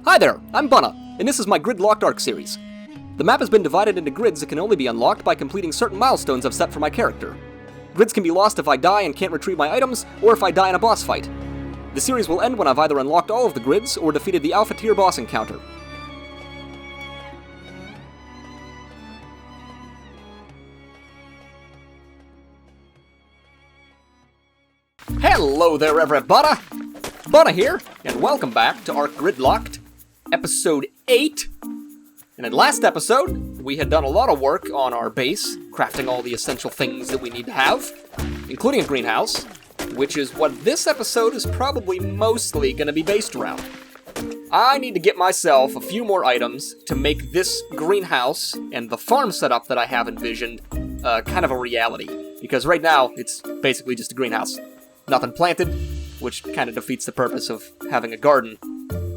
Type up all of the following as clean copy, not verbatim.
Hi there, I'm Bunna, and this is my grid-locked ARK series. The map has been divided into grids that can only be unlocked by completing certain milestones I've set for my character. Grids can be lost if I die and can't retrieve my items, or if I die in a boss fight. The series will end when I've either unlocked all of the grids or defeated the Alpha Tier boss encounter. Hello there, everybody! Bunna here, and welcome back to ARK Gridlocked, Episode 8. And in last episode, we had done a lot of work on our base, crafting all the essential things that we need to have, including a greenhouse, which is what this episode is probably mostly going to be based around. I need to get myself a few more items to make this greenhouse and the farm setup that I have envisioned kind of a reality, because right now it's basically just a greenhouse. Nothing planted, which kind of defeats the purpose of having a garden.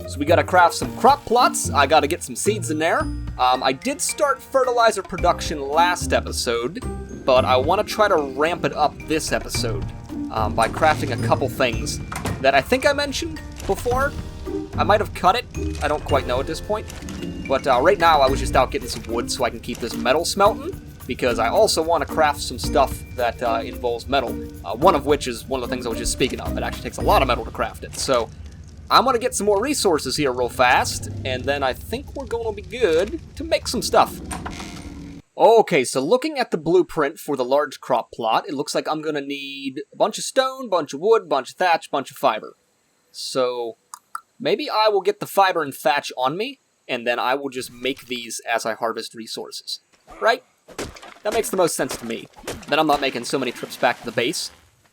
So we gotta craft some crop plots, I gotta get some seeds in there. I did start fertilizer production last episode, but I want to try to ramp it up this episode by crafting a couple things that I think I mentioned before. I might have cut it, I don't quite know at this point. But right now I was just out getting some wood so I can keep this metal smelting, because I also want to craft some stuff that involves metal, one of which is one of the things I was just speaking of. It actually takes a lot of metal to craft it, so I'm going to get some more resources here real fast, and then I think we're going to be good to make some stuff. Okay, so looking at the blueprint for the large crop plot, it looks like I'm going to need a bunch of stone, bunch of wood, bunch of thatch, bunch of fiber. So maybe I will get the fiber and thatch on me, and then I will just make these as I harvest resources, right? That makes the most sense to me. Then I'm not making so many trips back to the base.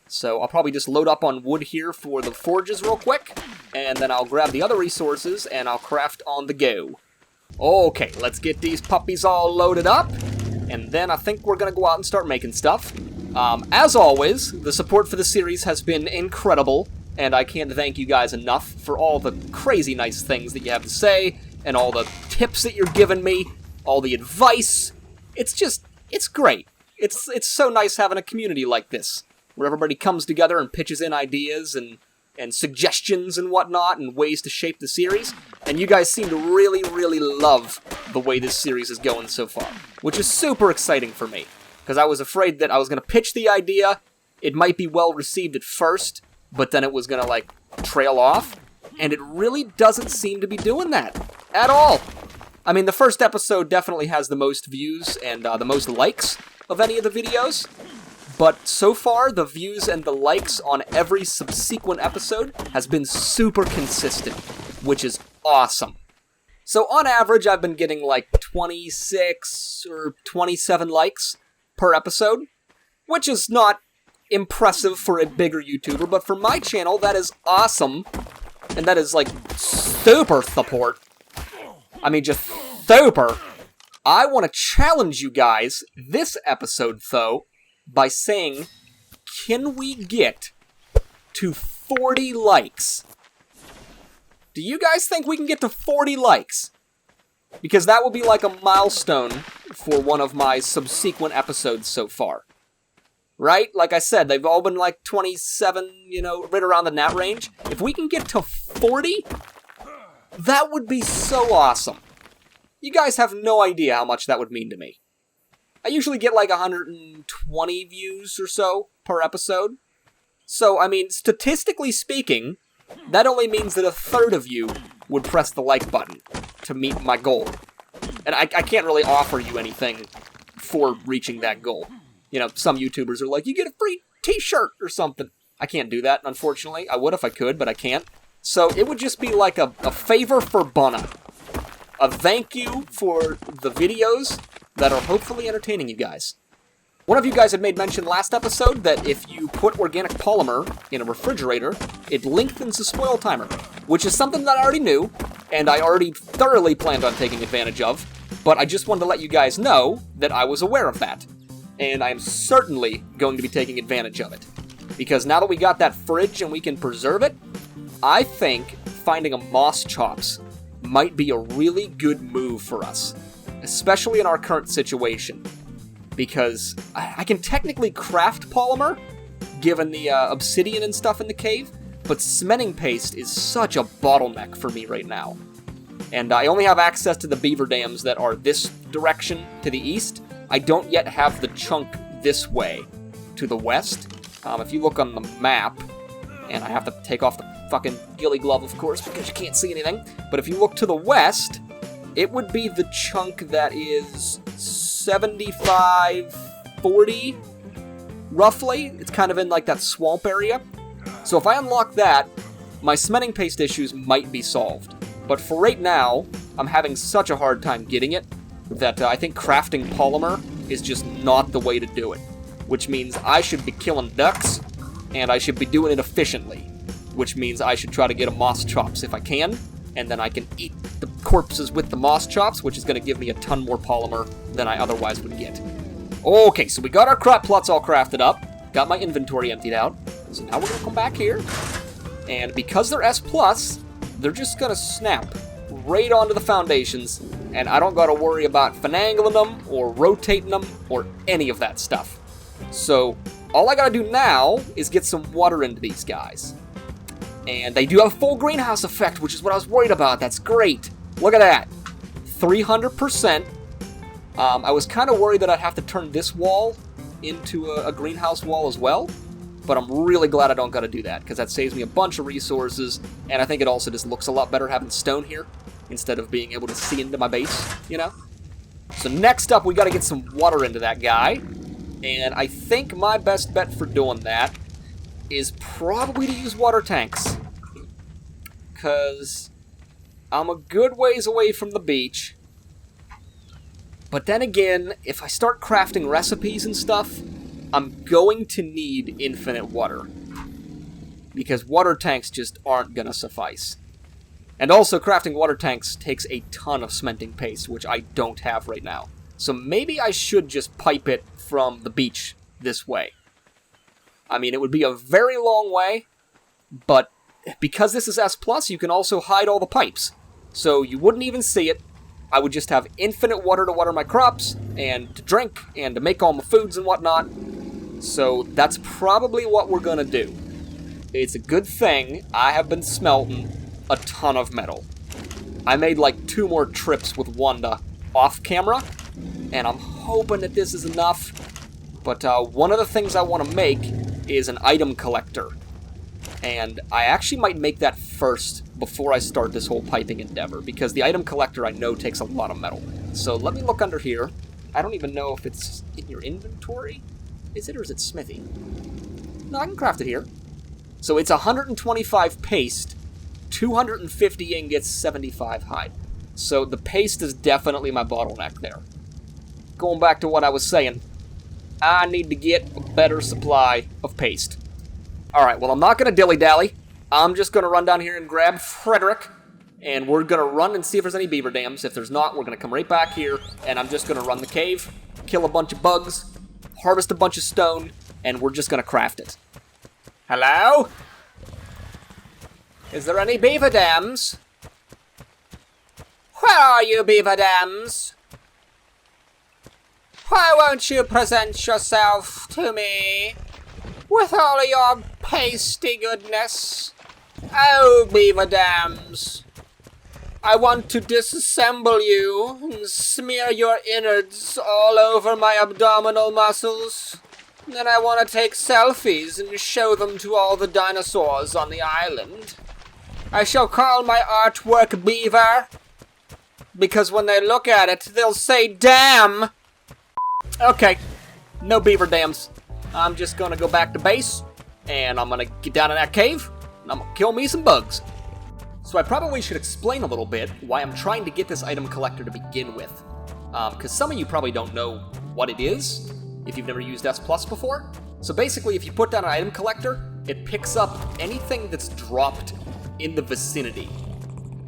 So I'll probably just load up on wood here for the forges real quick, and then I'll grab the other resources and I'll craft on the go. Okay, let's get these puppies all loaded up, and then I think we're gonna go out and start making stuff. As always, the support for the series has been incredible, and I can't thank you guys enough for all the crazy nice things that you have to say, and all the tips that you're giving me, all the advice. It's great. It's so nice having a community like this, where everybody comes together and pitches in ideas and suggestions and whatnot and ways to shape the series. And you guys seem to really, really love the way this series is going so far, which is super exciting for me, because I was afraid that I was going to pitch the idea, it might be well received at first, but then it was going to, trail off, and it really doesn't seem to be doing that at all. I mean, the first episode definitely has the most views and the most likes of any of the videos, but so far, the views and the likes on every subsequent episode has been super consistent, which is awesome. So on average, I've been getting 26 or 27 likes per episode, which is not impressive for a bigger YouTuber, but for my channel, that is awesome, and that is super support. I mean, just super. I want to challenge you guys this episode, though, by saying, can we get to 40 likes? Do you guys think we can get to 40 likes? Because that would be like a milestone for one of my subsequent episodes so far. Right? Like I said, they've all been 27, right around in that range. If we can get to 40, that would be so awesome. You guys have no idea how much that would mean to me. I usually get 120 views or so per episode. So, I mean, statistically speaking, that only means that a third of you would press the like button to meet my goal. And I can't really offer you anything for reaching that goal. Some YouTubers are like, you get a free t-shirt or something. I can't do that, unfortunately. I would if I could, but I can't. So it would just be like a favor for Bunna. A thank you for the videos that are hopefully entertaining you guys. One of you guys had made mention last episode that if you put organic polymer in a refrigerator, it lengthens the spoil timer, which is something that I already knew, and I already thoroughly planned on taking advantage of, but I just wanted to let you guys know that I was aware of that, and I am certainly going to be taking advantage of it. Because now that we got that fridge and we can preserve it, I think finding a moss chops might be a really good move for us, especially in our current situation, because I can technically craft polymer, given the obsidian and stuff in the cave, but cementing paste is such a bottleneck for me right now. And I only have access to the beaver dams that are this direction to the east. I don't yet have the chunk this way to the west. If you look on the map, and I have to take off the fucking ghillie glove, of course, because you can't see anything. But if you look to the west, it would be the chunk that is 75-40, roughly. It's kind of in like that swamp area. So if I unlock that, my cementing paste issues might be solved. But for right now, I'm having such a hard time getting it that I think crafting polymer is just not the way to do it. Which means I should be killing ducks, and I should be doing it efficiently. Which means I should try to get a moss chops if I can, and then I can eat the corpses with the moss chops, which is going to give me a ton more polymer than I otherwise would get. Okay, so we got our crop plots all crafted up, got my inventory emptied out, so now we're going to come back here, and because they're S+, they're just going to snap right onto the foundations, and I don't got to worry about finagling them, or rotating them, or any of that stuff. So, all I got to do now is get some water into these guys. And they do have a full greenhouse effect, which is what I was worried about. That's great. Look at that. 300%. I was kind of worried that I'd have to turn this wall into a greenhouse wall as well. But I'm really glad I don't got to do that, because that saves me a bunch of resources. And I think it also just looks a lot better having stone here, instead of being able to see into my base, you know? So next up, we got to get some water into that guy. And I think my best bet for doing that is probably to use water tanks. Because I'm a good ways away from the beach. But then again, if I start crafting recipes and stuff, I'm going to need infinite water. Because water tanks just aren't going to suffice. And also, crafting water tanks takes a ton of cementing paste, which I don't have right now. So maybe I should just pipe it from the beach this way. I mean, it would be a very long way, but because this is S+, you can also hide all the pipes. So you wouldn't even see it. I would just have infinite water to water my crops, and to drink, and to make all my foods and whatnot. So that's probably what we're gonna do. It's a good thing I have been smelting a ton of metal. I made like 2 more trips with Wanda off camera, and I'm hoping that this is enough. But one of the things I want to make is an item collector. And I actually might make that first before I start this whole piping endeavor, because the item collector I know takes a lot of metal. So let me look under here. I don't even know if it's in your inventory. Is it, or is it smithy? No, I can craft it here. So it's 125 paste, 250 ingots, 75 hide. So the paste is definitely my bottleneck there. Going back to what I was saying, I need to get a better supply of paste. Alright, well, I'm not going to dilly-dally. I'm just going to run down here and grab Frederick, and we're going to run and see if there's any beaver dams. If there's not, we're going to come right back here, and I'm just going to run the cave, kill a bunch of bugs, harvest a bunch of stone, and we're just going to craft it. Hello? Is there any beaver dams? Where are you, beaver dams? Why won't you present yourself to me with all of your pasty goodness? Oh, beaver dams, I want to disassemble you and smear your innards all over my abdominal muscles. Then I want to take selfies and show them to all the dinosaurs on the island. I shall call my artwork Beaver, because when they look at it, they'll say, damn! Okay, no beaver dams. I'm just gonna go back to base, and I'm gonna get down in that cave, and I'm gonna kill me some bugs. So I probably should explain a little bit why I'm trying to get this item collector to begin with. Because some of you probably don't know what it is, if you've never used S+ before. So basically, if you put down an item collector, it picks up anything that's dropped in the vicinity.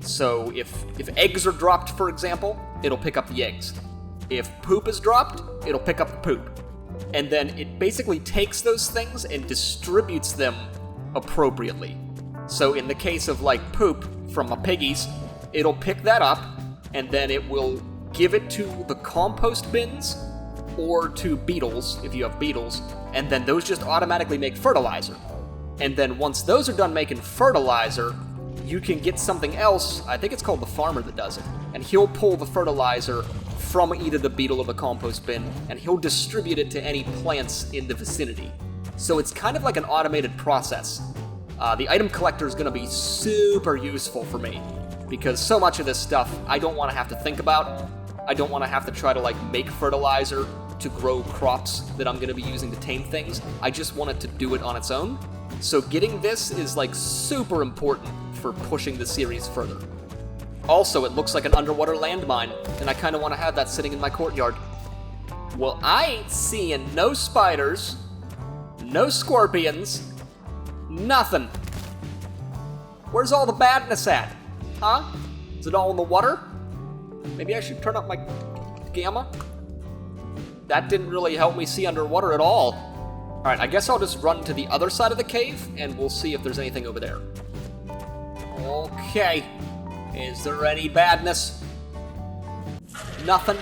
So if eggs are dropped, for example, it'll pick up the eggs. If poop is dropped, it'll pick up the poop. And then it basically takes those things and distributes them appropriately. So in the case of like poop from my piggies, it'll pick that up, and then it will give it to the compost bins or to beetles, if you have beetles, and then those just automatically make fertilizer. And then once those are done making fertilizer, you can get something else, I think it's called the farmer that does it, and he'll pull the fertilizer from either the beetle or the compost bin, and he'll distribute it to any plants in the vicinity. So it's kind of like an automated process. The item collector is going to be super useful for me, because so much of this stuff I don't want to have to think about. I don't want to have to try to make fertilizer to grow crops that I'm going to be using to tame things. I just want it to do it on its own. So getting this is super important for pushing the series further. Also, it looks like an underwater landmine, and I kind of want to have that sitting in my courtyard. Well, I ain't seeing no spiders, no scorpions, nothing. Where's all the badness at? Huh? Is it all in the water? Maybe I should turn up my gamma? That didn't really help me see underwater at all. Alright, I guess I'll just run to the other side of the cave, and we'll see if there's anything over there. Okay. Is there any badness? Nothing.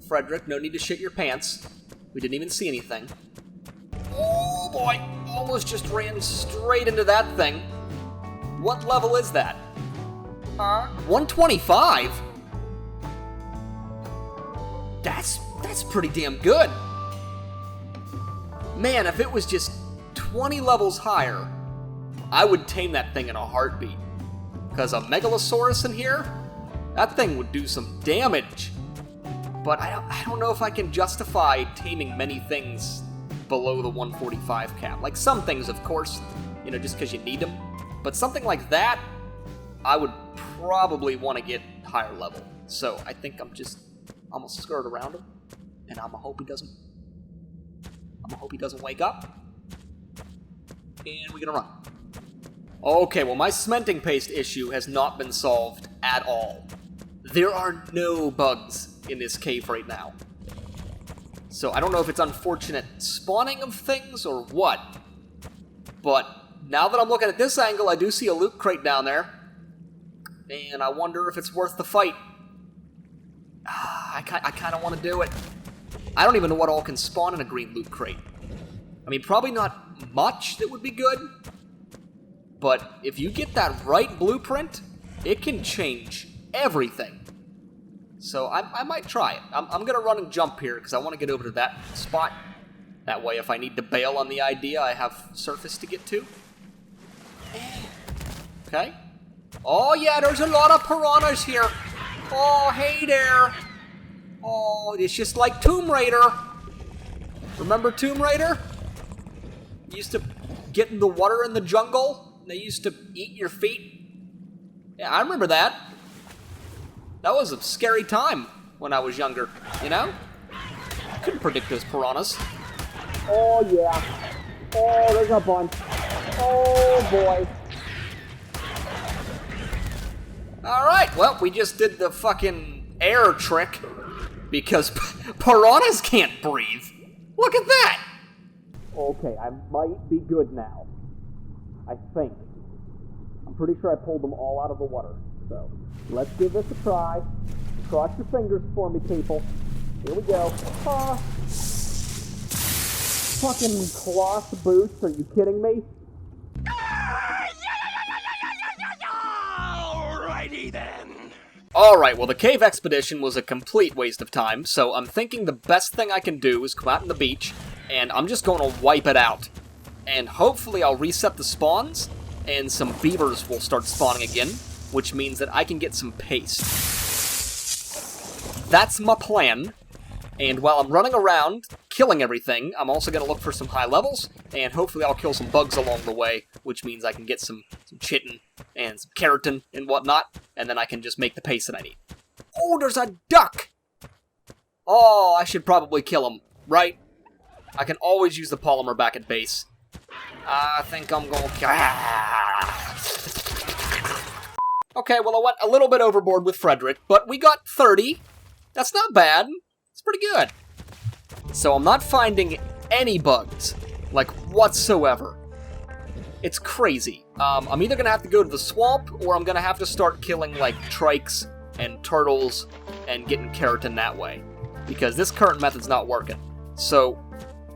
Frederick, no need to shit your pants. We didn't even see anything. Oh boy, almost just ran straight into that thing. What level is that? 125? That's pretty damn good. Man, if it was just 20 levels higher, I would tame that thing in a heartbeat. Because a Megalosaurus in here, that thing would do some damage. But I don't know if I can justify taming many things below the 145 cap. Like some things, of course, just because you need them. But something like that, I would probably want to get higher level. So I think I'm gonna skirt around him, and I'm gonna hope he doesn't wake up. And we're gonna run. Okay, well, my cementing paste issue has not been solved at all. There are no bugs in this cave right now. So I don't know if it's unfortunate spawning of things or what, but now that I'm looking at this angle, I do see a loot crate down there, and I wonder if it's worth the fight. I kind of want to do it. I don't even know what all can spawn in a green loot crate. I mean, probably not much that would be good, but if you get that right blueprint, it can change everything. So I might try it. I'm going to run and jump here because I want to get over to that spot. That way, if I need to bail on the idea, I have surface to get to. Okay. Oh, yeah, there's a lot of piranhas here. Oh, hey there. Oh, it's just like Tomb Raider. Remember Tomb Raider? You used to get in the water in the jungle, and they used to eat your feet. Yeah, I remember that. That was a scary time when I was younger, I couldn't predict those piranhas. Oh, yeah. Oh, there's a bunch. Oh, boy. Alright, well, we just did the fucking air trick because piranhas can't breathe. Look at that! Okay, I might be good now. I think. I'm pretty sure I pulled them all out of the water. So, let's give this a try. Cross your fingers for me, people. Here we go. Fucking cloth boots, are you kidding me? Alrighty then. Alright, well, the cave expedition was a complete waste of time, so I'm thinking the best thing I can do is come out on the beach, and I'm just going to wipe it out. And hopefully I'll reset the spawns, and some beavers will start spawning again, which means that I can get some paste. That's my plan. And while I'm running around, killing everything, I'm also going to look for some high levels, and hopefully I'll kill some bugs along the way, which means I can get some chitin and some keratin and whatnot, and then I can just make the paste that I need. Oh, there's a duck! Oh, I should probably kill him, right? I can always use the polymer back at base. I think I'm going to... Okay, well, I went a little bit overboard with Frederick, but we got 30. That's not bad. It's pretty good. So I'm not finding any bugs, like whatsoever. It's crazy. I'm either gonna have to go to the swamp, or I'm gonna have to start killing like trikes and turtles and getting keratin that way, because this current method's not working. So,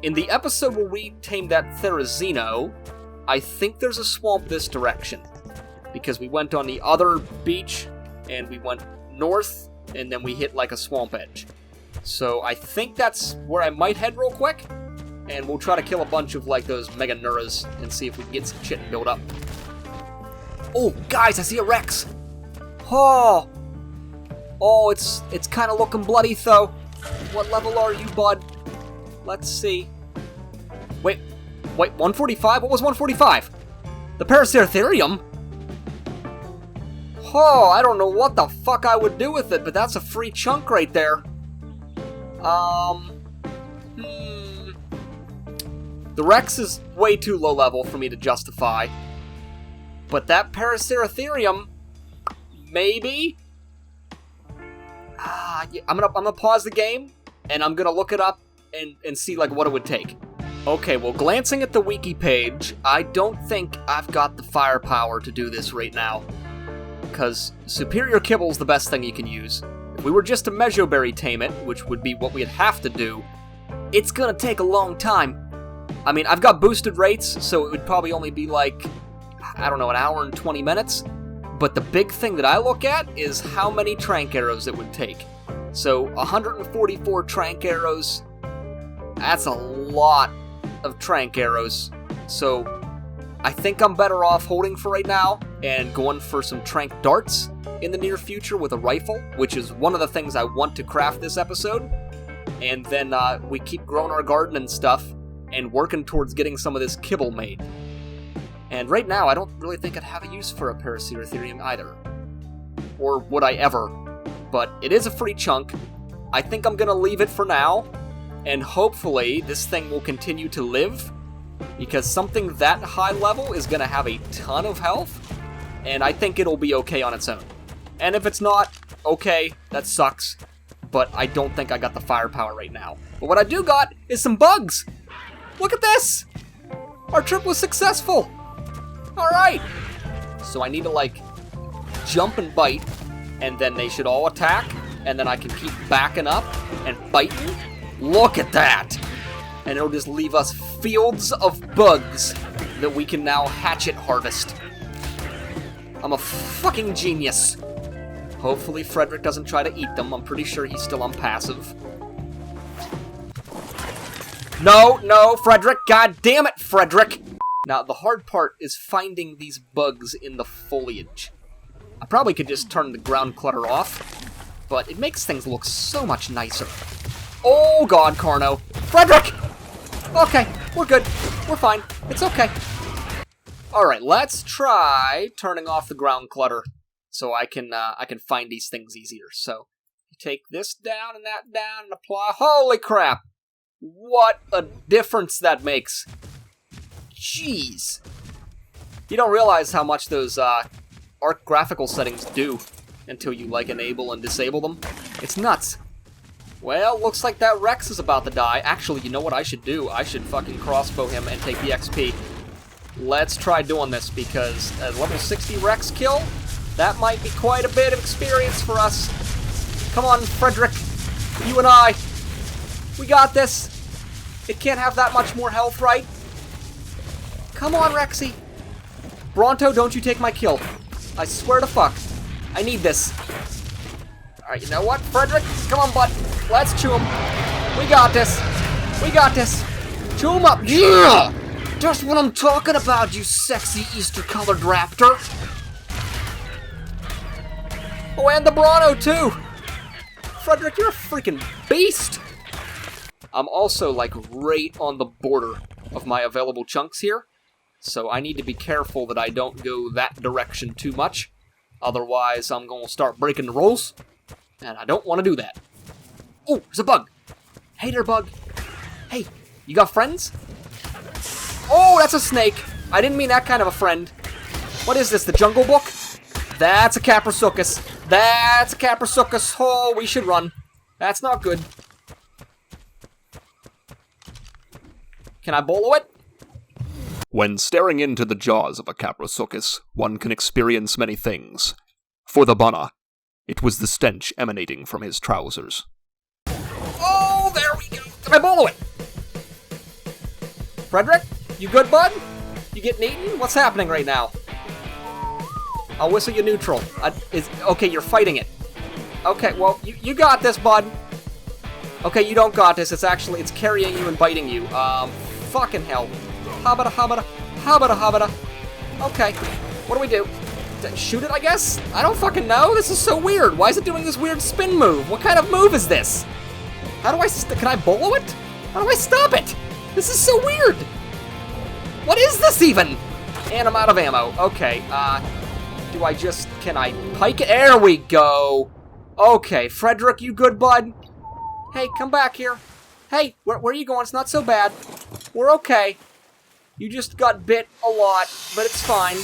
in the episode where we tamed that Therizino, I think there's a swamp this direction. because we went on the other beach, and we went north, and then we hit like a swamp edge. So I think that's where I might head real quick, and we'll try to kill a bunch of like those mega neuras and see if we can get some shit and build up. Oh, guys, I see a Rex. Oh, it's kind of looking bloody though. What level are you, bud? Let's see. Wait, 145? What was 145? The Paraceratherium? Oh, I don't know what the fuck I would do with it, but that's a free chunk right there. The Rex is way too low level for me to justify. But that Paraceratherium, maybe? Yeah, I'm gonna pause the game, and I'm gonna look it up and see like what it would take. Okay, well, glancing at the wiki page, I don't think I've got the firepower to do this right now. Because superior kibble's the best thing you can use. If we were just to mejoberry tame it, which would be what we'd have to do, it's gonna take a long time. I mean, I've got boosted rates, so it would probably only be like, I don't know, an hour and 20 minutes. But the big thing that I look at is how many trank arrows it would take. So 144 trank arrows, that's a lot of trank arrows. So I think I'm better off holding for right now and going for some trank darts in the near future with a rifle, which is one of the things I want to craft this episode. And then we keep growing our garden and stuff and working towards getting some of this kibble made. And right now, I don't really think I'd have a use for a Paraceratherium either. Or would I ever? But it is a free chunk. I think I'm gonna leave it for now, and hopefully this thing will continue to live, because something that high level is gonna have a ton of health, and I think it'll be okay on its own. And if it's not, okay, that sucks, but I don't think I got the firepower right now. But what I do got is some bugs! Look at this! Our trip was successful! Alright! So I need to, like, jump and bite, and then they should all attack, and then I can keep backing up and biting. Look at that! And it'll just leave us fields of bugs that we can now hatchet harvest. I'm a fucking genius. Hopefully Frederick doesn't try to eat them. I'm pretty sure he's still on passive. No, Frederick! God damn it, Frederick! Now, the hard part is finding these bugs in the foliage. I probably could just turn the ground clutter off, but it makes things look so much nicer. Oh god, Carno. Frederick! Okay, we're good. We're fine. It's okay. Alright, let's try turning off the ground clutter so I can find these things easier. So, you take this down and that down and apply. Holy crap! What a difference that makes. Jeez. You don't realize how much those ARK graphical settings do until you, like, enable and disable them. It's nuts. Well, looks like that Rex is about to die. Actually, you know what I should do? I should fucking crossbow him and take the XP. Let's try doing this, because a level 60 Rex kill, that might be quite a bit of experience for us. Come on, Frederick. You and I. We got this. It can't have that much more health, right? Come on, Rexy. Bronto, don't you take my kill. I swear to fuck. I need this. Alright, you know what, Frederick? Come on, bud. Let's chew him. We got this. We got this. Chew him up. Yeah! Just what I'm talking about, you sexy Easter-colored raptor. Oh, and the Bronto, too. Frederick, you're a freaking beast. I'm also, like, right on the border of my available chunks here. So I need to be careful that I don't go that direction too much. Otherwise, I'm going to start breaking the rules. And I don't want to do that. Oh, there's a bug. Hey there, bug. Hey, you got friends? Oh, that's a snake. I didn't mean that kind of a friend. What is this, the Jungle Book? That's a Caprosuchus. That's a Caprosuchus. Oh, we should run. That's not good. Can I bolo it? When staring into the jaws of a Caprosuchus, one can experience many things. For the Bunna, it was the stench emanating from his trousers. Oh, there we go. Can I bolo it? Frederick, you good, bud? You getting eaten? What's happening right now? I'll whistle you neutral. Okay, you're fighting it. Okay, well, you got this, bud. Okay, you don't got this. It's carrying you and biting you. Fucking hell. Habada, habada, habada, habada. Okay, what do we do? Shoot it, I guess? I don't fucking know. This is so weird. Why is it doing this weird spin move? What kind of move is this? How do I can I bolo it? How do I stop it? This is so weird. What is this even? And I'm out of ammo. Okay, can I pike it? There we go. Okay, Frederick, you good, bud? Hey, come back here. Hey, where are you going? It's not so bad. We're okay. You just got bit a lot, but it's fine.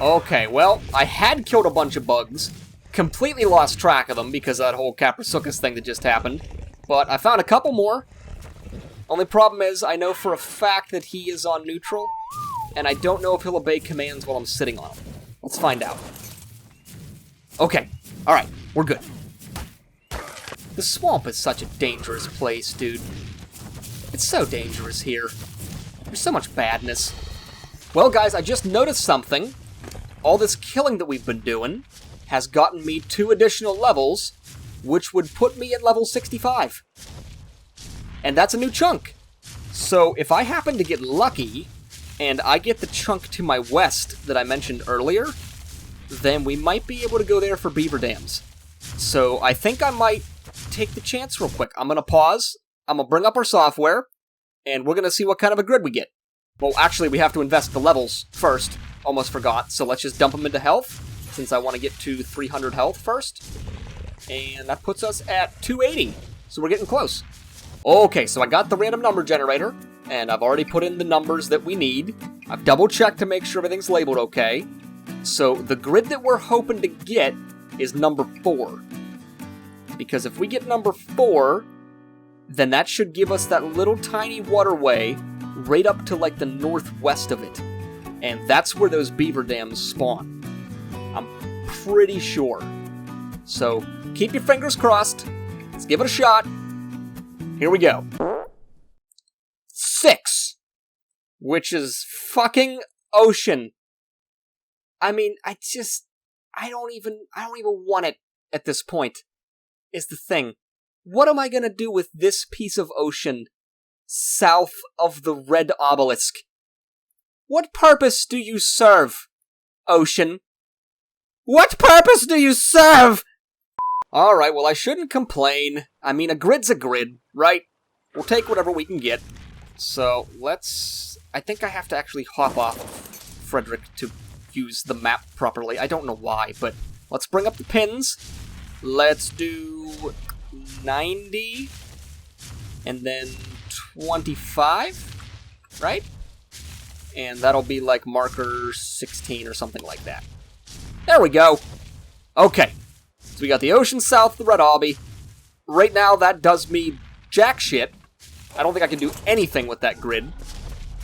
Okay, well, I had killed a bunch of bugs. Completely lost track of them because of that whole Kaprasukis thing that just happened. But I found a couple more. Only problem is, I know for a fact that he is on neutral, and I don't know if he'll obey commands while I'm sitting on him. Let's find out. Okay, alright, we're good. The swamp is such a dangerous place, dude. It's so dangerous here. There's so much badness. Well, guys, I just noticed something. All this killing that we've been doing has gotten me 2 additional levels, which would put me at level 65. And that's a new chunk. So if I happen to get lucky, and I get the chunk to my west that I mentioned earlier, then we might be able to go there for beaver dams. So I think I might take the chance real quick. I'm going to pause, I'm going to bring up our software, and we're going to see what kind of a grid we get. Well, actually, we have to invest the levels first. Almost forgot, so let's just dump them into health, since I want to get to 300 health first. And that puts us at 280, so we're getting close. Okay, so I got the random number generator, and I've already put in the numbers that we need. I've double-checked to make sure everything's labeled okay. So the grid that we're hoping to get is number 4. Because if we get number 4, then that should give us that little tiny waterway right up to like the northwest of it. And that's where those beaver dams spawn. I'm pretty sure. So keep your fingers crossed. Let's give it a shot. Here we go. 6. Which is fucking ocean. I mean, I don't even want it at this point, is the thing. What am I gonna do with this piece of ocean south of the red obelisk? What purpose do you serve, ocean? What purpose do you serve? Alright, well, I shouldn't complain. I mean, a grid's a grid, right? We'll take whatever we can get. So, I think I have to actually hop off Frederick to use the map properly. I don't know why, but let's bring up the pins. Let's do 90, and then 25, right? And that'll be like marker 16 or something like that. There we go. Okay. So we got the ocean south of the red obby. Right now, that does me jack shit. I don't think I can do anything with that grid.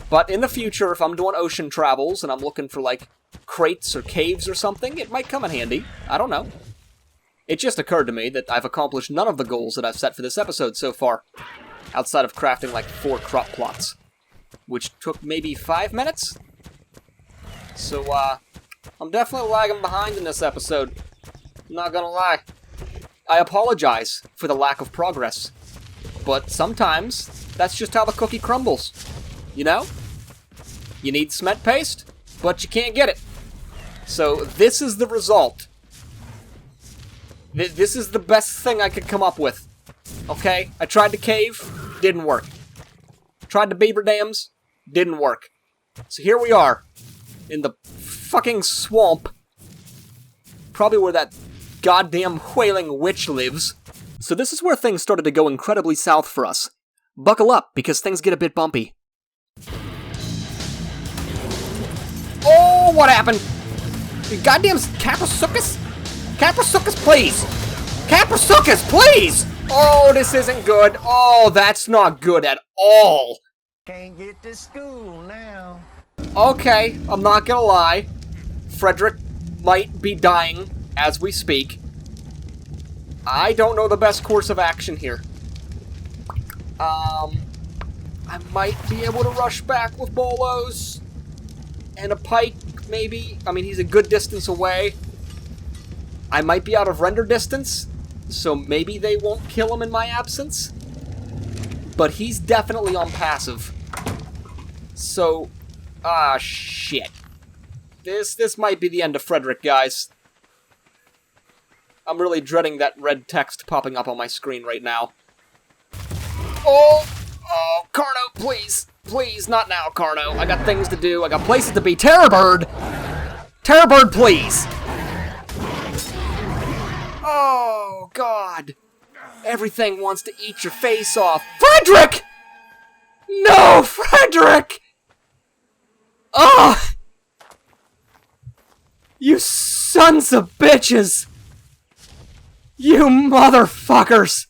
But in the future, if I'm doing ocean travels and I'm looking for, like, crates or caves or something, it might come in handy. I don't know. It just occurred to me that I've accomplished none of the goals that I've set for this episode so far. Outside of crafting, like, 4 crop plots. Which took maybe 5 minutes? So, I'm definitely lagging behind in this episode. Not gonna lie. I apologize for the lack of progress. But sometimes, that's just how the cookie crumbles. You know? You need cement paste, but you can't get it. So, this is the result. This is the best thing I could come up with. Okay? I tried to cave, didn't work. Tried the beaver dams, didn't work. So here we are, in the fucking swamp. Probably where that goddamn whaling witch lives. So this is where things started to go incredibly south for us. Buckle up, because things get a bit bumpy. Oh, what happened? Goddamn Kaprasukis? Kaprasukis, please! Kaprasukis, please! Oh, this isn't good. Oh, that's not good at all. Can't get to school now. Okay, I'm not gonna lie. Frederick might be dying as we speak. I don't know the best course of action here. I might be able to rush back with bolos. and a pike, maybe. I mean, he's a good distance away. I might be out of render distance, so maybe they won't kill him in my absence. But he's definitely on passive. So, shit. This might be the end of Frederick, guys. I'm really dreading that red text popping up on my screen right now. Oh, Carno, please. Please, not now, Carno. I got things to do. I got places to be. Terrorbird! Terrorbird, please! Oh, God. Everything wants to eat your face off. Frederick! No, Frederick! Oh! You sons of bitches! You motherfuckers!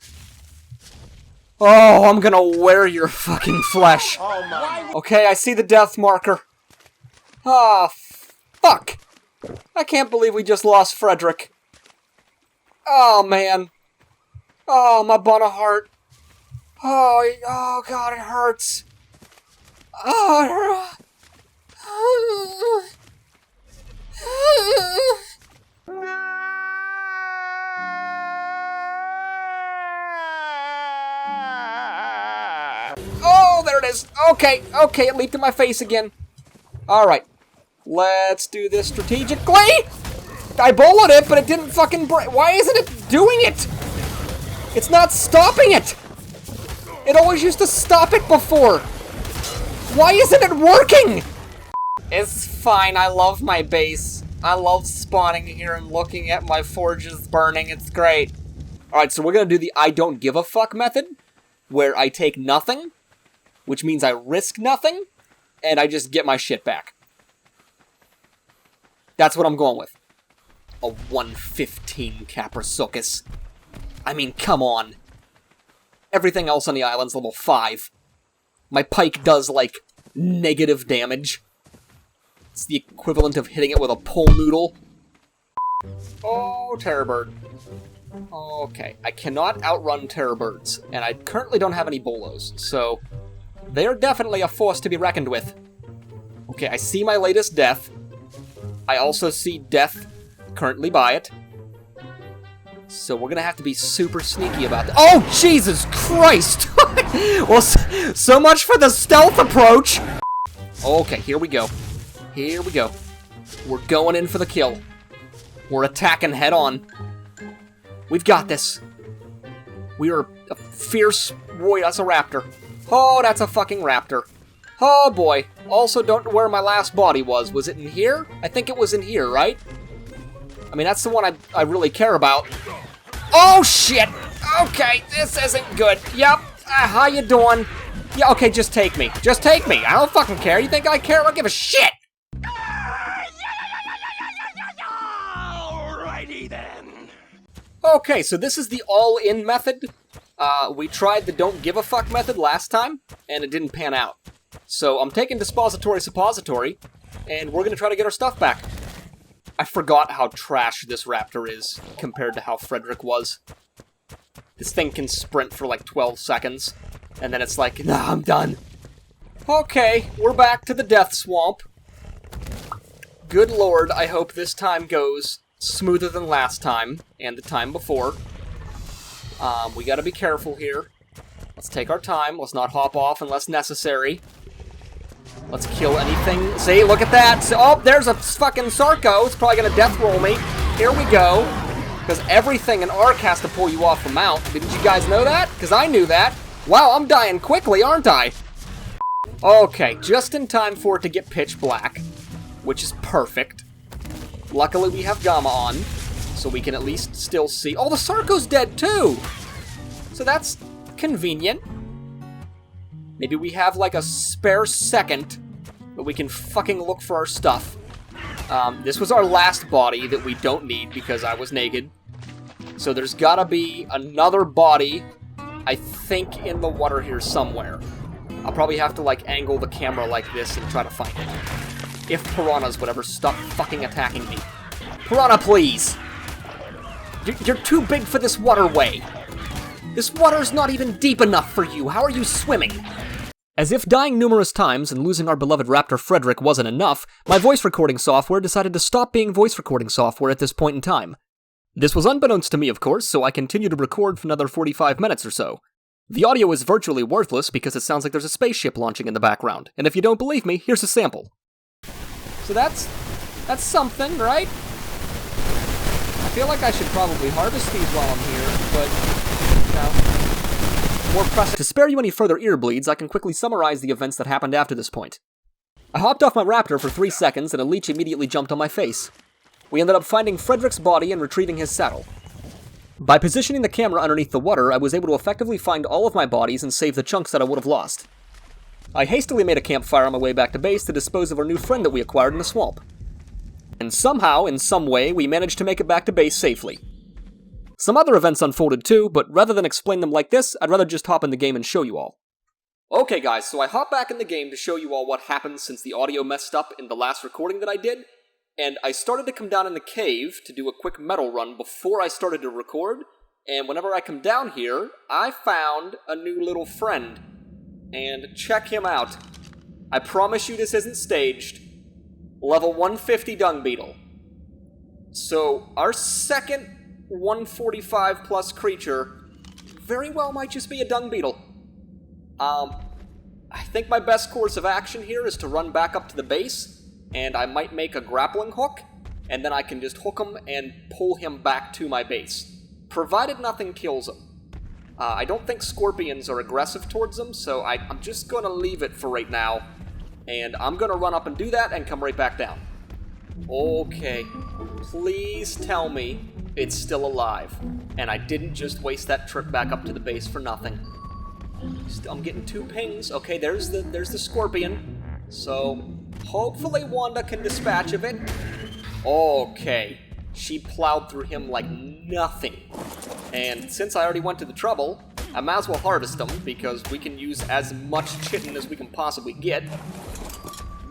Oh, I'm gonna wear your fucking flesh. Oh my. Okay, I see the death marker. Ah, fuck. I can't believe we just lost Frederick. Oh, man. Oh, my heart. Oh, God, it hurts. Oh, Oh, there it is. Okay, it leaped in my face again. Alright. Let's do this strategically. I boloed it, but it didn't fucking break. Why isn't it doing it? It's not stopping it. It always used to stop it before. Why isn't it working? It's fine. I love my base. I love spawning here and looking at my forges burning. It's great. Alright, so we're gonna do the I don't give a fuck method, where I take nothing, which means I risk nothing, and I just get my shit back. That's what I'm going with. A 115 Caprasocus. I mean, come on. Everything else on the island's level 5. My pike does, like, negative damage. It's the equivalent of hitting it with a pole noodle. Oh, Terrorbird. Okay, I cannot outrun Terrorbirds, and I currently don't have any bolos, so they're definitely a force to be reckoned with. Okay, I see my latest death. I also see death currently by it. So we're gonna have to be super sneaky about that. Oh, Jesus Christ! Well, so much for the stealth approach! Okay, here we go. Here we go. We're going in for the kill. We're attacking head on. We've got this. We are a fierce warrior. That's a raptor. Oh, that's a fucking raptor. Oh, boy. Also, don't know where my last body was. Was it in here? I think it was in here, right? I mean, that's the one I really care about. Oh, shit! Okay, this isn't good. Yep. How you doing? Yeah, okay, just take me. Just take me. I don't fucking care. You think I care? I don't give a shit! Alrighty then. Okay, so this is the all-in method. We tried the don't give a fuck method last time, and it didn't pan out. So I'm taking suppository, and we're gonna try to get our stuff back. I forgot how trash this raptor is compared to how Frederick was. This thing can sprint for like 12 seconds, and then it's like, nah, I'm done. Okay, we're back to the death swamp. Good lord, I hope this time goes smoother than last time, and the time before. We gotta be careful here. Let's take our time, let's not hop off unless necessary. Let's kill anything. See, look at that! So, oh, there's a fucking Sarco, it's probably gonna death roll me. Here we go. Because everything in ARK has to pull you off the mount. Didn't you guys know that? Because I knew that. Wow, I'm dying quickly, aren't I? Okay, just in time for it to get pitch black, which is perfect. Luckily, we have Gamma on, so we can at least still see. Oh, the Sarco's dead too! So that's convenient. Maybe we have like a spare second, but we can fucking look for our stuff. This was our last body that we don't need because I was naked. So there's gotta be another body, I think, in the water here somewhere. I'll probably have to like angle the camera like this and try to find it. If piranhas would ever stop fucking attacking me. Piranha, please! You're too big for this waterway. This water's not even deep enough for you. How are you swimming? As if dying numerous times and losing our beloved raptor Frederick wasn't enough, my voice recording software decided to stop being voice recording software at this point in time. This was unbeknownst to me, of course, so I continued to record for another 45 minutes or so. The audio is virtually worthless because it sounds like there's a spaceship launching in the background, and if you don't believe me, here's a sample. So that's something, right? I feel like I should probably harvest these while I'm here, but, you know, more pressing. To spare you any further ear bleeds, I can quickly summarize the events that happened after this point. I hopped off my raptor for 3 seconds, and a leech immediately jumped on my face. We ended up finding Frederick's body and retrieving his saddle. By positioning the camera underneath the water, I was able to effectively find all of my bodies and save the chunks that I would have lost. I hastily made a campfire on my way back to base to dispose of our new friend that we acquired in the swamp. And somehow, in some way, we managed to make it back to base safely. Some other events unfolded too, but rather than explain them like this, I'd rather just hop in the game and show you all. Okay guys, so I hopped back in the game to show you all what happened since the audio messed up in the last recording that I did, and I started to come down in the cave to do a quick metal run before I started to record, and whenever I come down here, I found a new little friend. And check him out. I promise you this isn't staged. Level 150 Dung beetle. So, our second 145 plus creature very well might just be a dung beetle. I think my best course of action here is to run back up to the base, and I might make a grappling hook, and then I can just hook him and pull him back to my base, provided nothing kills him. I don't think scorpions are aggressive towards them, so I'm just going to leave it for right now, and I'm going to run up and do that and come right back down. Okay, please tell me it's still alive, and I didn't just waste that trip back up to the base for nothing. I'm getting 2 pings. Okay, there's the scorpion, so hopefully Wanda can dispatch of it. Okay, she plowed through him like nothing. And since I already went to the trouble, I might as well harvest them, because we can use as much chitin as we can possibly get.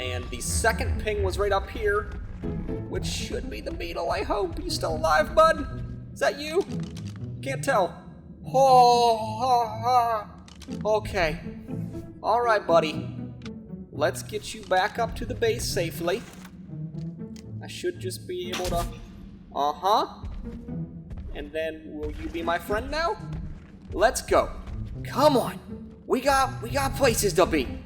And the second ping was right up here, which should be the beetle, I hope. You still alive, bud? Is that you? Can't tell. Okay. Alright, buddy. Let's get you back up to the base safely. I should just be able to... And then, will you be my friend now? Let's go. Come on. We got places to be.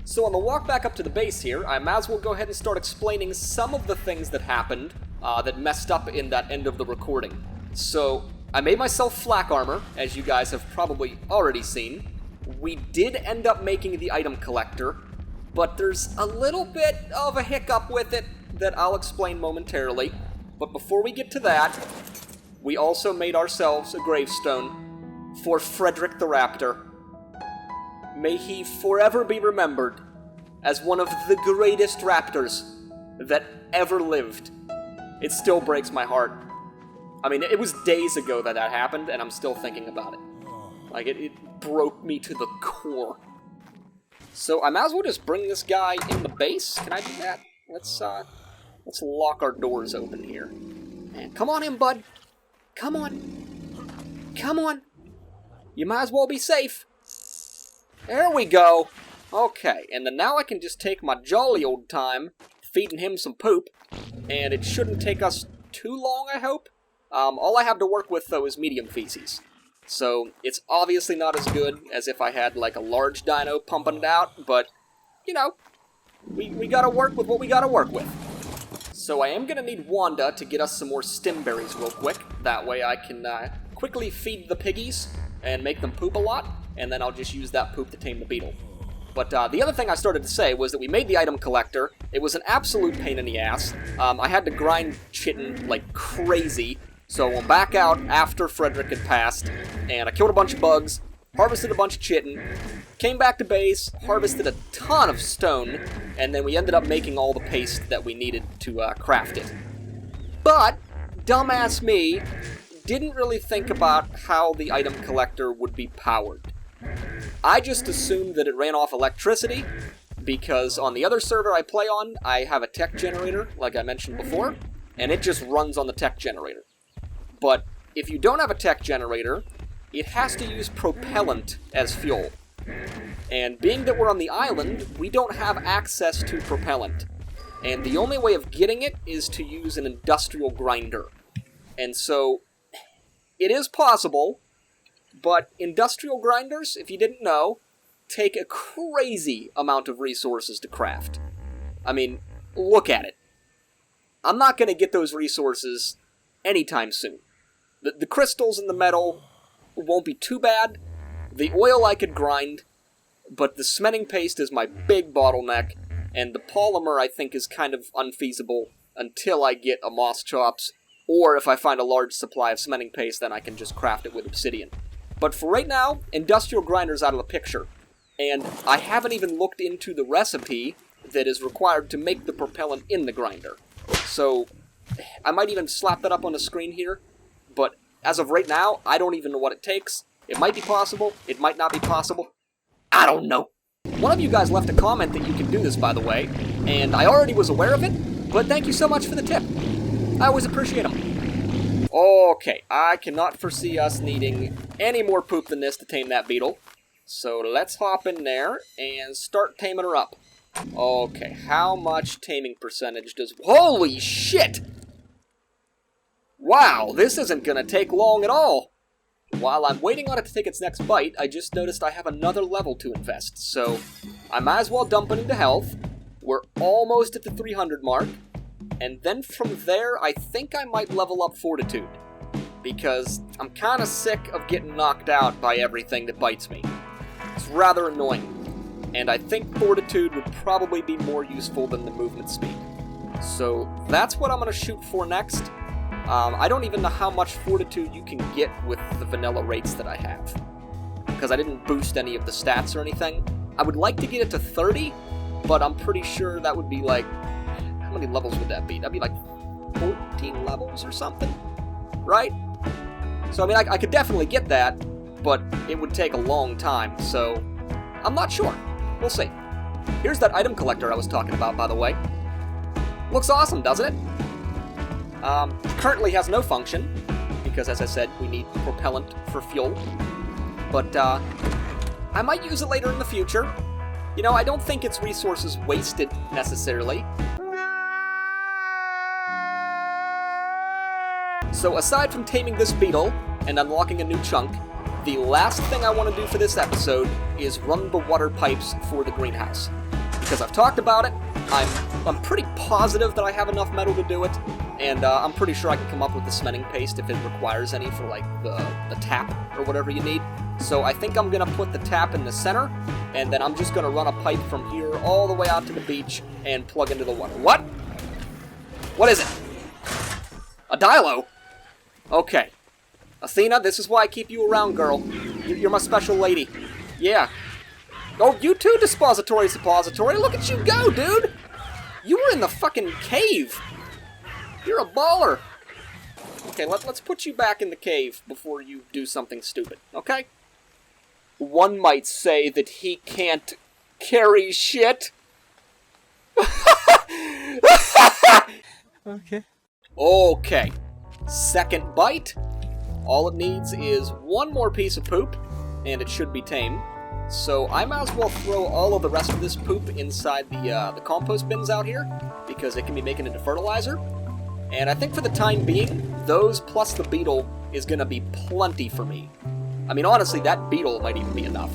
So on the walk back up to the base here, I might as well go ahead and start explaining some of the things that happened that messed up in that end of the recording. So, I made myself flak armor, as you guys have probably already seen. We did end up making the item collector, but there's a little bit of a hiccup with it that I'll explain momentarily. But before we get to that, we also made ourselves a gravestone for Frederick the Raptor. May he forever be remembered as one of the greatest raptors that ever lived. It still breaks my heart. I mean, it was days ago that happened, and I'm still thinking about it. Like, it broke me to the core. So I might as well just bring this guy in the base. Can I do that? Let's lock our doors open here. And come on in, bud. Come on. Come on. You might as well be safe. There we go. Okay, and then now I can just take my jolly old time feeding him some poop, and it shouldn't take us too long, I hope. All I have to work with, though, is medium feces. So, it's obviously not as good as if I had, like, a large dino pumping it out, but, you know, we gotta work with what we gotta work with. So I am gonna need Wanda to get us some more stem berries real quick. That way I can quickly feed the piggies and make them poop a lot, and then I'll just use that poop to tame the beetle. But the other thing I started to say was that we made the item collector. It was an absolute pain in the ass. I had to grind chitin like crazy, so I went back out after Frederick had passed, and I killed a bunch of bugs, harvested a bunch of chitin, came back to base, harvested a ton of stone, and then we ended up making all the paste that we needed to craft it. But, dumbass me didn't really think about how the item collector would be powered. I just assumed that it ran off electricity, because on the other server I play on, I have a tech generator, like I mentioned before, and it just runs on the tech generator. But if you don't have a tech generator, it has to use propellant as fuel. And being that we're on the island, we don't have access to propellant. And the only way of getting it is to use an industrial grinder. And so, it is possible, but industrial grinders, if you didn't know, take a crazy amount of resources to craft. I mean, look at it. I'm not going to get those resources anytime soon. The crystals and the metal won't be too bad. The oil I could grind, but the cementing paste is my big bottleneck, and the polymer I think is kind of unfeasible until I get a moss chops, or if I find a large supply of cementing paste, then I can just craft it with obsidian. But for right now, industrial grinder's out of the picture, and I haven't even looked into the recipe that is required to make the propellant in the grinder. So, I might even slap that up on the screen here, but as of right now, I don't even know what it takes. It might be possible, it might not be possible. I don't know. One of you guys left a comment that you can do this, by the way, and I already was aware of it, but thank you so much for the tip. I always appreciate them. Okay, I cannot foresee us needing any more poop than this to tame that beetle. So let's hop in there and start taming her up. Okay, how much taming percentage does... Holy shit! Wow, this isn't gonna take long at all. While I'm waiting on it to take its next bite, I just noticed I have another level to invest, so I might as well dump it into health. We're almost at the 300 mark, and then from there, I think I might level up fortitude, because I'm kind of sick of getting knocked out by everything that bites me. It's rather annoying, and I think fortitude would probably be more useful than the movement speed. So that's what I'm going to shoot for next. I don't even know how much fortitude you can get with the vanilla rates that I have, because I didn't boost any of the stats or anything. I would like to get it to 30, but I'm pretty sure that would be like... How many levels would that be? That'd be like 14 levels or something, right? So, I mean, I could definitely get that, but it would take a long time, so I'm not sure. We'll see. Here's that item collector I was talking about, by the way. Looks awesome, doesn't it? Currently has no function, because as I said, we need propellant for fuel. But, I might use it later in the future. You know, I don't think its resources wasted, necessarily. So aside from taming this beetle, and unlocking a new chunk, the last thing I want to do for this episode is run the water pipes for the greenhouse. Because I've talked about it, I'm pretty positive that I have enough metal to do it, and I'm pretty sure I can come up with the cementing paste if it requires any for, like, the tap or whatever you need. So I think I'm going to put the tap in the center, and then I'm just going to run a pipe from here all the way out to the beach and plug into the water. What? What is it? A dilo? Okay. Athena, this is why I keep you around, girl. You're my special lady. Yeah. Oh, you too, Dispository Suppository. Look at you go, dude! You were in the fucking cave. You're a baller. Okay, let's put you back in the cave before you do something stupid, okay? One might say that he can't carry shit. Okay. Okay. Second bite. All it needs is one more piece of poop, and it should be tame. So I might as well throw all of the rest of this poop inside the compost bins out here, because it can be making into fertilizer. And I think for the time being, those plus the beetle is going to be plenty for me. I mean, honestly, that beetle might even be enough.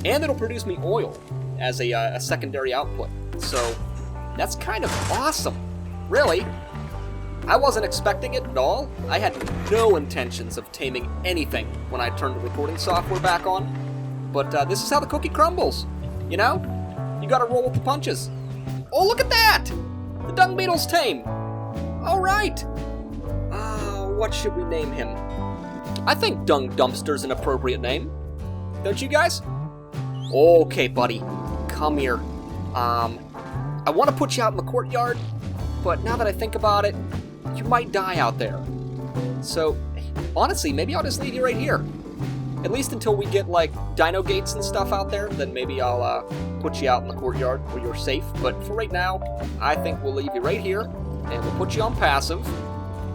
And it'll produce me oil as a secondary output. So that's kind of awesome. Really. I wasn't expecting it at all. I had no intentions of taming anything when I turned the recording software back on. But this is how the cookie crumbles. You know? You gotta roll with the punches. Oh, look at that! The dung beetle's tame. Alright. What should we name him? I think Dung Dumpster's an appropriate name. Don't you guys? Okay, buddy. Come here. I want to put you out in the courtyard, but now that I think about it, you might die out there. So, honestly, maybe I'll just leave you right here. At least until we get, like, dino gates and stuff out there, then maybe I'll put you out in the courtyard where you're safe. But for right now, I think we'll leave you right here, and we'll put you on passive.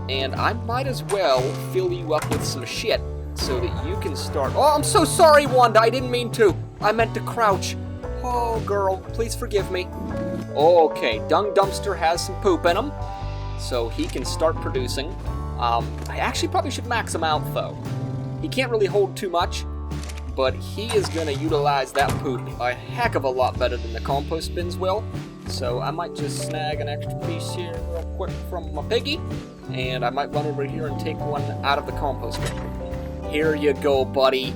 And I might as well fill you up with some shit so that you can start... Oh, I'm so sorry, Wanda, I didn't mean to. I meant to crouch. Oh, girl, please forgive me. Okay, Dung Dumpster has some poop in him, so he can start producing. I actually probably should max him out, though. He can't really hold too much, but he is going to utilize that poop a heck of a lot better than the compost bins will. So I might just snag an extra piece here real quick from my piggy, and I might run over here and take one out of the compost bin. Here you go, buddy.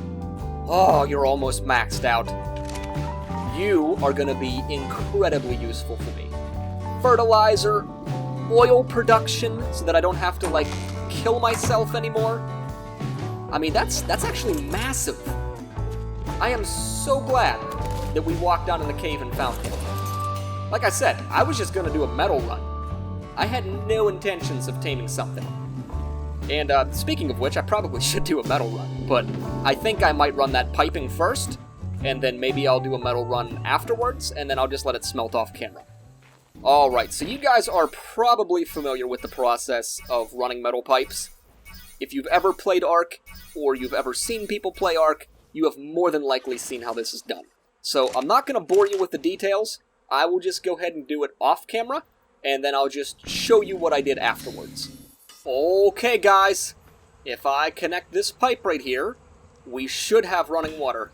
Oh, you're almost maxed out. You are going to be incredibly useful for me. Fertilizer, oil production, so that I don't have to, like, kill myself anymore. I mean, that's actually massive. I am so glad that we walked down in the cave and found him. Like I said, I was just going to do a metal run. I had no intentions of taming something. And speaking of which, I probably should do a metal run, but I think I might run that piping first, and then maybe I'll do a metal run afterwards, and then I'll just let it smelt off camera. Alright, so you guys are probably familiar with the process of running metal pipes. If you've ever played ARK, or you've ever seen people play ARK, you have more than likely seen how this is done. So I'm not going to bore you with the details. I will just go ahead and do it off camera, and then I'll just show you what I did afterwards. Okay, guys. If I connect this pipe right here, we should have running water.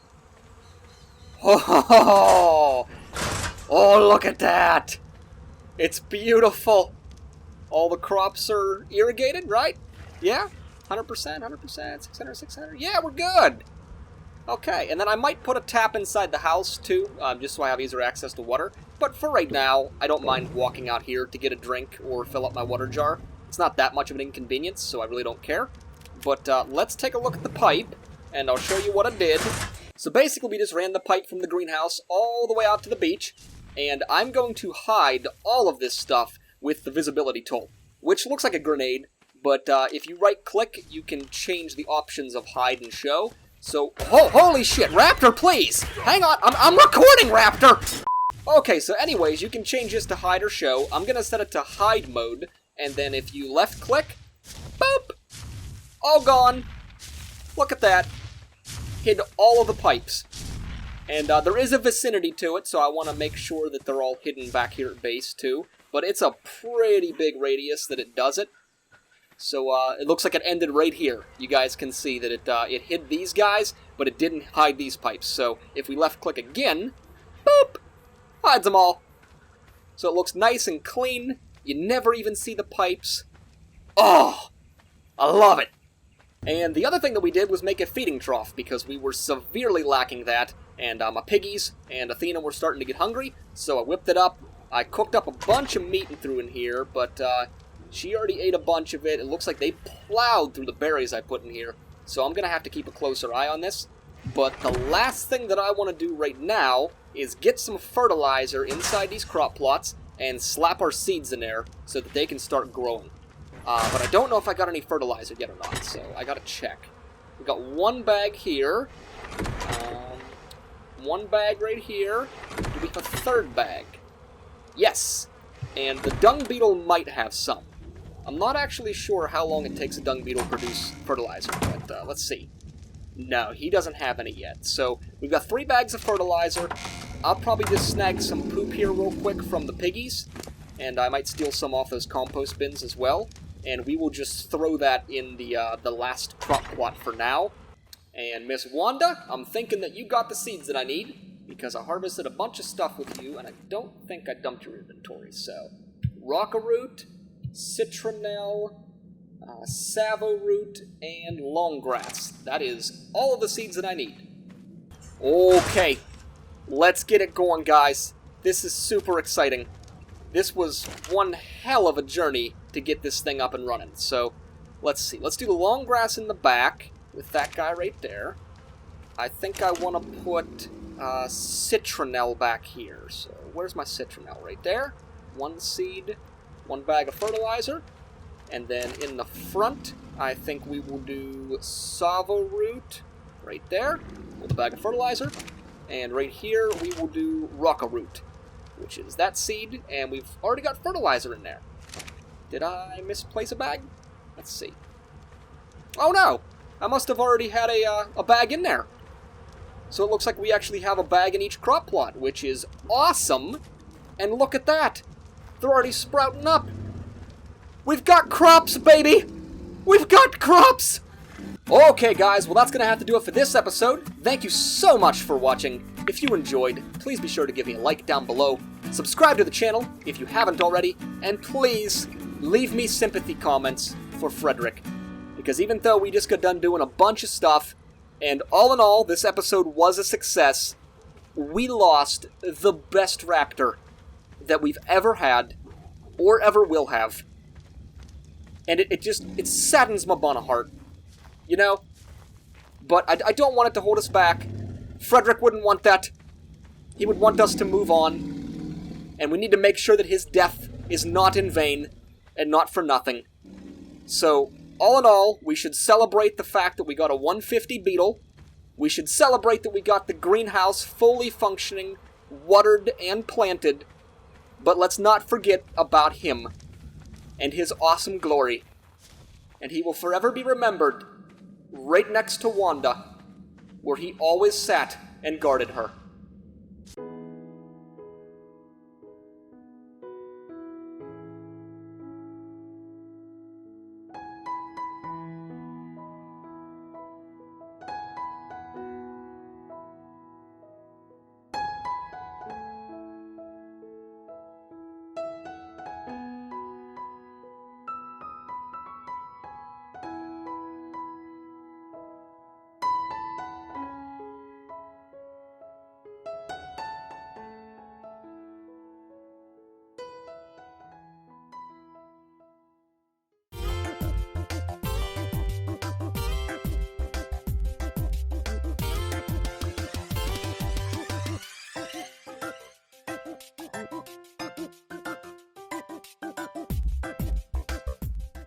Oh, look at that. It's beautiful. All the crops are irrigated, right? Yeah? 100%, 100%, 600, 600. Yeah, we're good. Okay, and then I might put a tap inside the house, too, just so I have easier access to water. But for right now, I don't mind walking out here to get a drink or fill up my water jar. It's not that much of an inconvenience, so I really don't care. But let's take a look at the pipe, and I'll show you what I did. So basically, we just ran the pipe from the greenhouse all the way out to the beach, and I'm going to hide all of this stuff with the visibility tool, which looks like a grenade, but if you right-click, you can change the options of hide and show. So, holy shit, Raptor, please! Hang on, I'm recording, Raptor! Okay, so anyways, you can change this to hide or show. I'm gonna set it to hide mode, and then if you left-click, boop! All gone. Look at that. Hid all of the pipes. And there is a vicinity to it, so I want to make sure that they're all hidden back here at base, too. But it's a pretty big radius that it does it. So it looks like it ended right here. You guys can see that it hid these guys, but it didn't hide these pipes. So if we left-click again, boop, hides them all. So it looks nice and clean. You never even see the pipes. Oh, I love it. And the other thing that we did was make a feeding trough, because we were severely lacking that, and my piggies and Athena were starting to get hungry, so I whipped it up. I cooked up a bunch of meat and threw in here, but she already ate a bunch of it. It looks like they plowed through the berries I put in here, so I'm going to have to keep a closer eye on this. But the last thing that I want to do right now is get some fertilizer inside these crop plots and slap our seeds in there so that they can start growing. But I don't know if I got any fertilizer yet or not, so I gotta check. We got one bag here, one bag right here. Do we have a third bag? Yes, and the dung beetle might have some. I'm not actually sure how long it takes a dung beetle to produce fertilizer, but let's see. No, he doesn't have any yet. So we've got 3 bags of fertilizer. I'll probably just snag some poop here real quick from the piggies, and I might steal some off those compost bins as well. And we will just throw that in the last crop plot for now. And Miss Wanda, I'm thinking that you got the seeds that I need, because I harvested a bunch of stuff with you, and I don't think I dumped your inventory. So, Rocka Root, Citronelle, Savo Root, and Longgrass. That is all of the seeds that I need. Okay, let's get it going, guys. This is super exciting. This was one hell of a journey to get this thing up and running. So, let's see. Let's do the long grass in the back with that guy right there. I think I want to put citronelle back here. So, where's my citronelle? Right there. 1 seed, 1 bag of fertilizer. And then in the front, I think we will do Savo Root right there with a bag of fertilizer. And right here, we will do Rocka Root, which is that seed, and we've already got fertilizer in there. Did I misplace a bag? Let's see. Oh no! I must have already had a bag in there. So it looks like we actually have a bag in each crop plot, which is awesome. And look at that. They're already sprouting up. We've got crops, baby! We've got crops! Okay, guys, well, that's going to have to do it for this episode. Thank you so much for watching. If you enjoyed, please be sure to give me a like down below. Subscribe to the channel if you haven't already. And please, leave me sympathy comments for Frederick. Because even though we just got done doing a bunch of stuff, and all in all, this episode was a success, we lost the best raptor that we've ever had, or ever will have. And it saddens my bunna heart, you know? But I don't want it to hold us back. Frederick wouldn't want that. He would want us to move on. And we need to make sure that his death is not in vain, and not for nothing. So, all in all, we should celebrate the fact that we got a 150 beetle. We should celebrate that we got the greenhouse fully functioning, watered, and planted. But let's not forget about him and his awesome glory. And he will forever be remembered right next to Wanda, where he always sat and guarded her.